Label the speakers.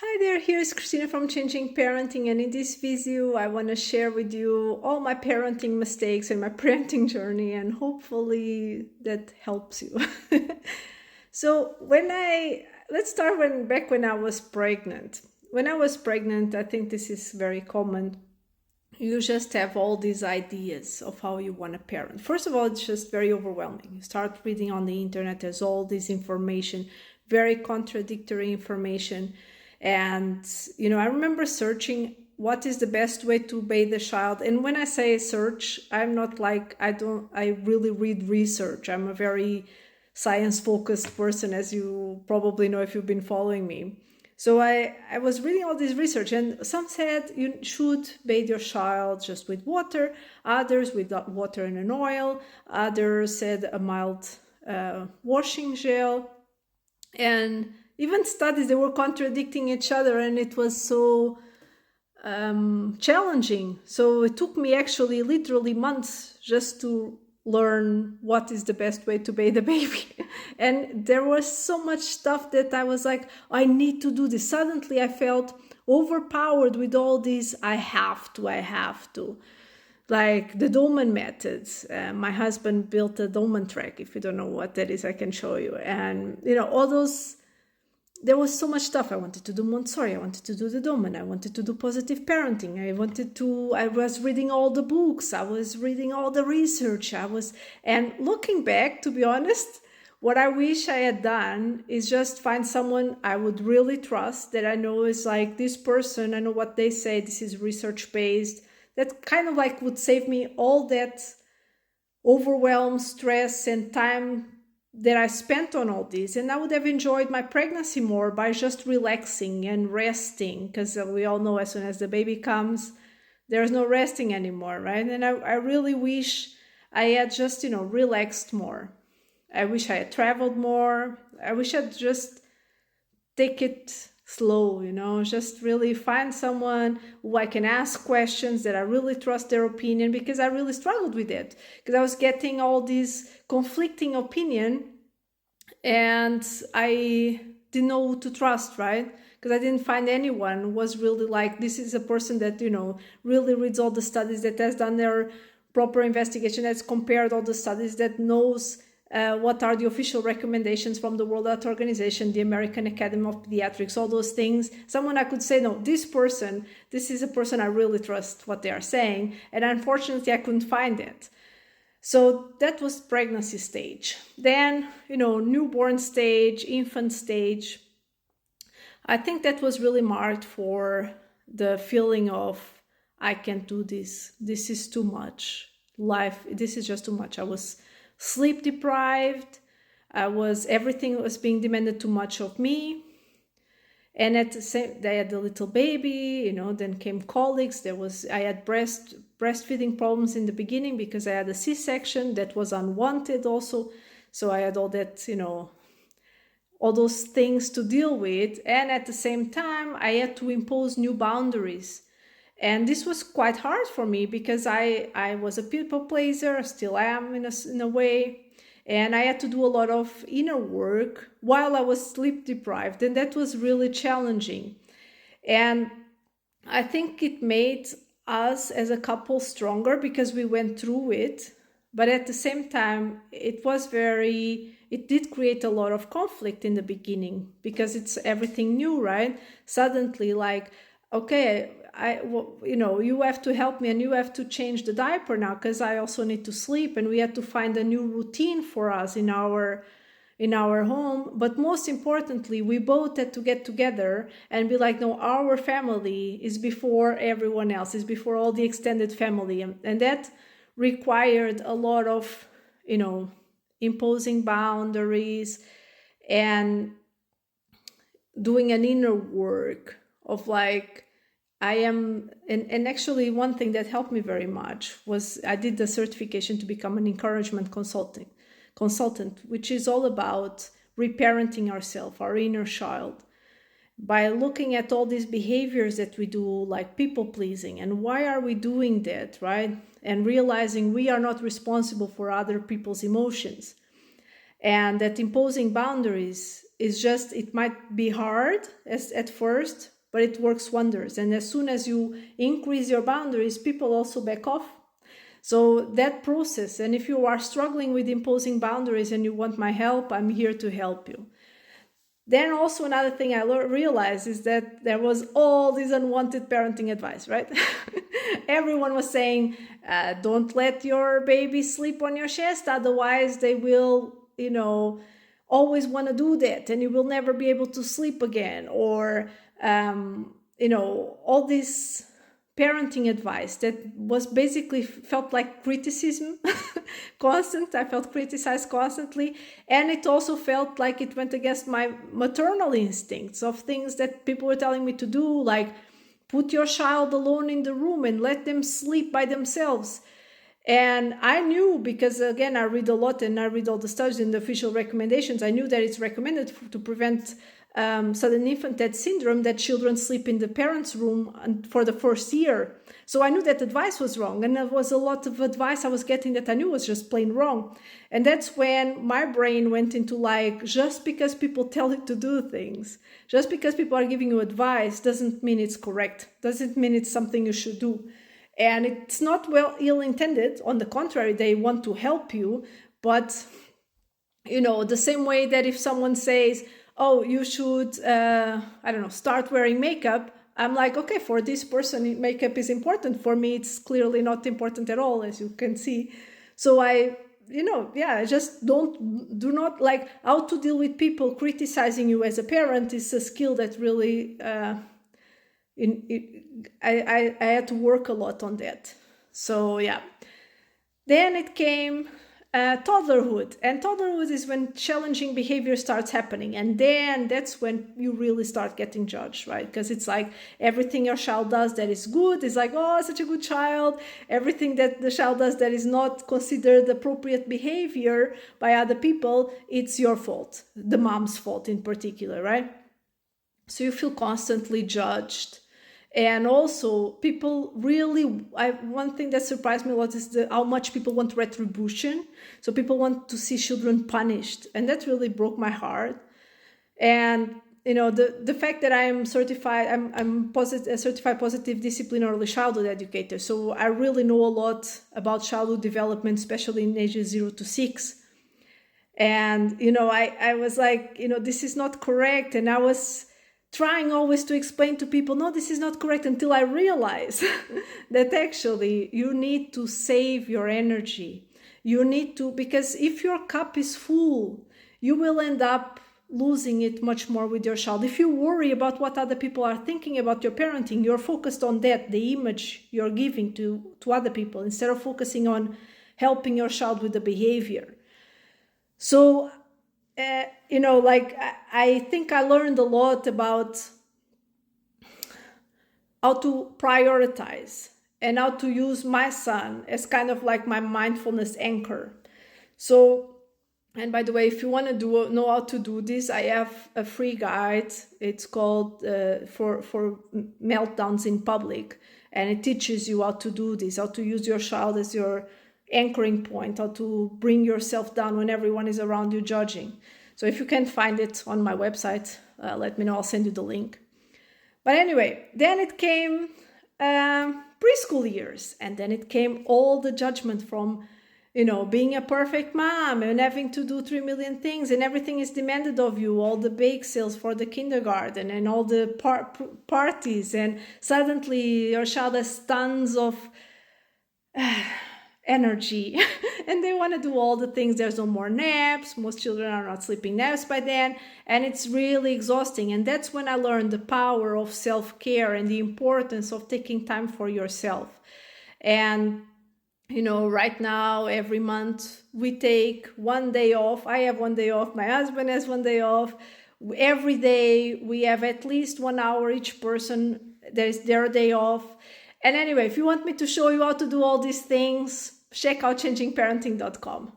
Speaker 1: Hi there, here's Christina from Changing Parenting, and in this video, I want to share with you all my parenting mistakes and my parenting journey, and hopefully that helps you. So, let's start back when I was pregnant. When I was pregnant, I think this is very common. You just have all these ideas of how you want to parent. First of all, it's just very overwhelming. You start reading on the internet, there's all this information, very contradictory information. And, I remember searching what is the best way to bathe a child. And when I say search, I'm not like, I really read research. I'm a very science focused person, as you probably know if you've been following me. So I was reading all this research, and some said you should bathe your child just with water, others with water and an oil, others said a mild washing gel, and even studies they were contradicting each other, and it was so challenging. So it took me actually literally months just to learn what is the best way to bathe a baby. And there was so much stuff that I was like, I need to do this. Suddenly I felt overpowered with all these I have to. Like the Dolman methods. My husband built a Dolman track. If you don't know what that is, I can show you. And, all those there was so much stuff. I wanted to do Montessori. I wanted to do the Domain. I wanted to do positive parenting. I was reading all the books. I was reading all the research. And looking back, to be honest, what I wish I had done is just find someone I would really trust that I know is like this person. I know what they say. This is research based. That kind of like would save me all that overwhelm, stress, and time that I spent on all this. And I would have enjoyed my pregnancy more by just relaxing and resting, because we all know as soon as the baby comes, there's no resting anymore, right? And I really wish I had just, relaxed more. I wish I had traveled more. I wish I'd just take it slow, just really find someone who I can ask questions that I really trust their opinion, because I really struggled with it, because I was getting all these conflicting opinion and I didn't know who to trust, right? Because I didn't find anyone who was really like, this is a person that, really reads all the studies, that has done their proper investigation, that's compared all the studies, that knows what are the official recommendations from the World Health Organization, the American Academy of Pediatrics, all those things. Someone I could say, no, this is a person I really trust what they are saying. And unfortunately, I couldn't find it. So that was pregnancy stage. Then, newborn stage, infant stage. I think that was really marked for the feeling of, I can't do this. This is too much. Life, this is just too much. I was sleep deprived. Everything was being demanded too much of me. And at the same, they had a little baby, then came colics. I had breastfeeding problems in the beginning because I had a C-section that was unwanted also. So I had all that, all those things to deal with. And at the same time, I had to impose new boundaries. And this was quite hard for me because I was a people pleaser, still am in a way. And I had to do a lot of inner work while I was sleep deprived. And that was really challenging. And I think it made us as a couple stronger because we went through it. But at the same time, it did create a lot of conflict in the beginning because it's everything new, right? Suddenly, like, okay, you have to help me and you have to change the diaper now because I also need to sleep, and we had to find a new routine for us in our home. But most importantly, we both had to get together and be like, no, our family is before everyone else, is before all the extended family. And that required a lot of, imposing boundaries and doing an inner work of like, and actually one thing that helped me very much was I did the certification to become an encouragement consultant, which is all about reparenting ourselves, our inner child, by looking at all these behaviors that we do, like people pleasing, and why are we doing that, right? And realizing we are not responsible for other people's emotions. and that imposing boundaries is just, it might be hard at first, but it works wonders. And as soon as you increase your boundaries, people also back off. So that process, and if you are struggling with imposing boundaries and you want my help, I'm here to help you. Then also another thing I realized is that there was all this unwanted parenting advice, right? Everyone was saying, don't let your baby sleep on your chest, otherwise they will, always want to do that and you will never be able to sleep again. Or, all this parenting advice that was basically felt like criticism constant. I felt criticized constantly, and it also felt like it went against my maternal instincts of things that people were telling me to do, like put your child alone in the room and let them sleep by themselves. And I knew, because again, I read a lot and I read all the studies and the official recommendations, I knew that it's recommended to prevent sudden infant death syndrome that children sleep in the parents' room for the first year. So I knew that advice was wrong, and there was a lot of advice I was getting that I knew was just plain wrong. And that's when my brain went into like, just because people tell you to do things, just because people are giving you advice doesn't mean it's correct, doesn't mean it's something you should do. And it's not ill-intended. On the contrary, they want to help you. But, the same way that if someone says, oh, you should, start wearing makeup, I'm like, okay, for this person, makeup is important. For me, it's clearly not important at all, as you can see. So I just do not like how to deal with people criticizing you as a parent is a skill that really, I had to work a lot on that. So yeah, then it came toddlerhood, and toddlerhood is when challenging behavior starts happening, and then that's when you really start getting judged, right? Because it's like everything your child does that is good is like, oh, such a good child. Everything that the child does that is not considered appropriate behavior by other people, it's your fault, the mom's fault in particular, right? So you feel constantly judged. And also people really, one thing that surprised me a lot is how much people want retribution. So people want to see children punished, and that really broke my heart. And the fact that I'm certified, I'm a certified positive discipline early childhood educator. So I really know a lot about childhood development, especially in ages 0 to 6. And I was like, this is not correct, and I was trying always to explain to people, no, this is not correct, until I realized that actually you need to save your energy. You need to, because if your cup is full, you will end up losing it much more with your child. If you worry about what other people are thinking about your parenting, you're focused on that, the image you're giving to other people, instead of focusing on helping your child with the behavior. So I think I learned a lot about how to prioritize and how to use my son as kind of like my mindfulness anchor. So, and by the way, if you want to know how to do this, I have a free guide. It's called for meltdowns in public, and it teaches you how to do this, how to use your child as your anchoring point, how to bring yourself down when everyone is around you judging. So if you can't find it on my website, let me know, I'll send you the link. But anyway, then it came preschool years, and then it came all the judgment from, being a perfect mom and having to do 3 million things, and everything is demanded of you, all the bake sales for the kindergarten and all the parties, and suddenly your child has tons of energy and they want to do all the things. There's no more naps. Most children are not sleeping naps by then, and it's really exhausting. And that's when I learned the power of self-care and the importance of taking time for yourself. And right now, every month we take 1 day off. I have 1 day off. My husband has 1 day off. Every day we have at least 1 hour each person. Their day off. And anyway, if you want me to show you how to do all these things, check out changingparenting.com.